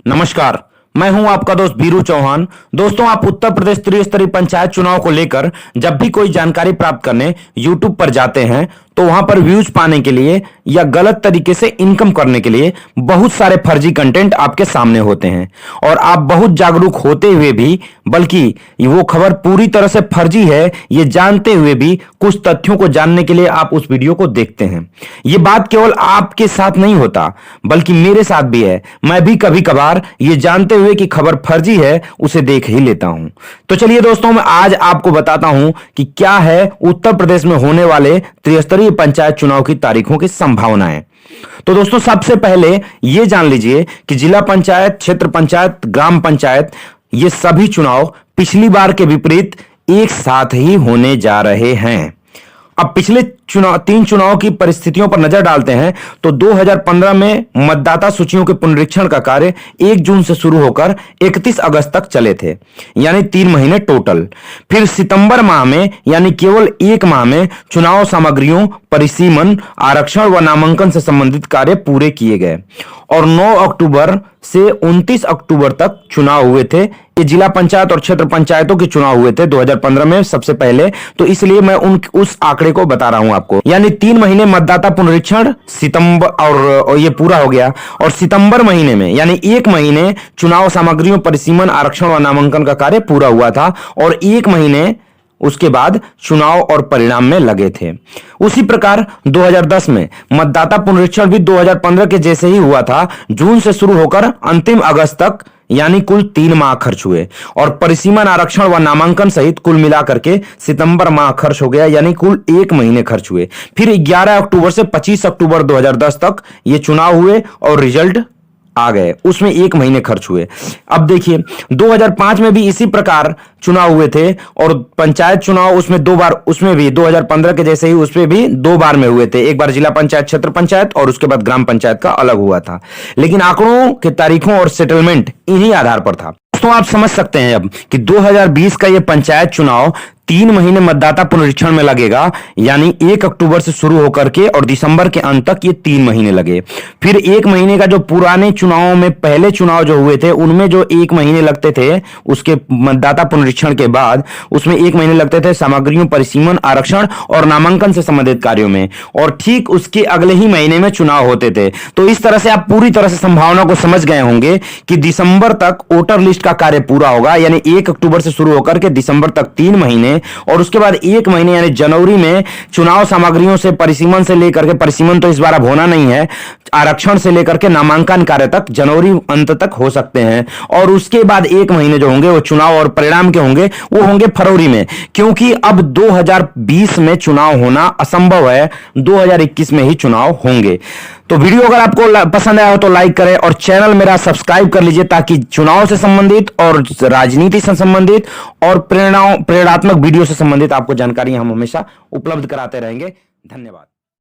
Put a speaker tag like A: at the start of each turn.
A: नमस्कार, मैं हूं आपका दोस्त बीरू चौहान। दोस्तों, आप उत्तर प्रदेश त्रिस्तरीय पंचायत चुनाव को लेकर जब भी कोई जानकारी प्राप्त करने YouTube पर जाते हैं तो वहां पर व्यूज पाने के लिए या गलत तरीके से इनकम करने के लिए बहुत सारे फर्जी कंटेंट आपके सामने होते हैं और आप बहुत जागरूक होते हुए भी, बल्कि वो खबर पूरी तरह से फर्जी है ये जानते हुए भी कुछ तथ्यों को जानने के लिए आप उस वीडियो को देखते हैं। ये बात केवल आपके साथ नहीं होता बल्कि मेरे साथ भी है। मैं भी कभी कभार ये जानते हुए कि खबर फर्जी है उसे देख ही लेता हूं। तो चलिए दोस्तों, मैं आज आपको बताता हूं कि क्या है उत्तर प्रदेश में होने वाले त्रिस्तरीय पंचायत चुनाव की तारीखों की संभावनाएं। तो दोस्तों, सबसे पहले यह जान लीजिए कि जिला पंचायत, क्षेत्र पंचायत, ग्राम पंचायत, ये सभी चुनाव पिछली बार के विपरीत एक साथ ही होने जा रहे हैं। अब पिछले तीन चुनाव की परिस्थितियों पर नजर डालते हैं तो 2015 में मतदाता सूचियों के पुनरीक्षण का कार्य 1 जून से शुरू होकर 31 अगस्त तक चले थे, यानी 3 महीने टोटल। फिर सितंबर माह में, यानी केवल 1 माह में, चुनाव सामग्रियों, परिसीमन, आरक्षण व नामांकन से संबंधित कार्य पूरे किए गए और 9 अक्टूबर से 29 अक्टूबर तक चुनाव हुए थे। ये जिला पंचायत और क्षेत्र पंचायतों के चुनाव हुए थे 2015 में सबसे पहले, तो इसलिए मैं उस आंकड़े को बता रहा हूं आपको। यानी 3 महीने मतदाता पुनरीक्षण सितंबर, और ये पूरा हो गया। और सितंबर महीने में, यानी 1 महीने चुनाव सामग्रियों, परिसीमन, आरक्षण और नामांकन का कार्य पूरा हुआ था और 1 महीने उसके बाद चुनाव और परिणाम में लगे थे। उसी प्रकार 2010 में मतदाता पुनरीक्षण भी 2015 के जैसे ही हुआ था। जून से शुरू होकर अंतिम अगस्त तक, यानी कुल 3 माह खर्च हुए और परिसीमन, आरक्षण व नामांकन सहित कुल मिलाकर के सितंबर माह खर्च हो गया, यानी कुल 1 महीने खर्च हुए। फिर 11 अक्टूबर से 25 अक्टूबर 2010 तक ये चुनाव हुए और रिजल्ट आ गए, उसमें 1 महीने खर्च हुए। अब देखिए 2005 में भी इसी प्रकार चुनाव हुए थे और पंचायत चुनाव उसमें 2 बार, उसमें भी 2015 के जैसे ही उसमें भी 2 बार में हुए थे। एक बार जिला पंचायत, क्षेत्र पंचायत और उसके बाद ग्राम पंचायत का अलग हुआ था, लेकिन आंकड़ों के तारीखों और सेटलमेंट इन्हीं आधार पर था। तो आप समझ सकते हैं अब कि 2020 का यह पंचायत चुनाव 3 महीने मतदाता पुनरीक्षण में लगेगा, यानी 1 अक्टूबर से शुरू होकर के और दिसंबर के अंत तक ये 3 महीने लगे। फिर 1 महीने का जो पुराने चुनावों में, पहले चुनाव जो हुए थे उनमें जो 1 महीने लगते थे, उसके मतदाता पुनरीक्षण के बाद उसमें 1 महीने लगते थे सामग्रियों, परिसीमन, आरक्षण और नामांकन से संबंधित कार्यों में, और ठीक उसके अगले ही महीने में चुनाव होते थे। तो इस तरह से आप पूरी तरह से संभावना को समझ गए होंगे कि दिसंबर तक वोटर लिस्ट का कार्य पूरा होगा, यानी 1 अक्टूबर से शुरू होकर के दिसंबर तक 3 महीने, और उसके बाद 1 महीने यानी जनवरी में चुनाव सामग्रियों से, परिसीमन से लेकर के, परिसीमन तो इस बार अब होना नहीं है, आरक्षण से लेकर के नामांकन कार्य तक जनवरी अंत तक हो सकते हैं। और उसके बाद 1 महीने जो होंगे वो चुनाव और परिणाम के होंगे, वो होंगे फरवरी में, क्योंकि अब 2020 में चुनाव होना असंभव है, 2021 में ही चुनाव होंगे। तो वीडियो अगर आपको पसंद आया हो तो लाइक करें और चैनल मेरा सब्सक्राइब कर लीजिए ताकि चुनाव से संबंधित और राजनीति से संबंधित और प्रेरणात्मक वीडियो से संबंधित आपको जानकारी हम हमेशा उपलब्ध कराते रहेंगे। धन्यवाद।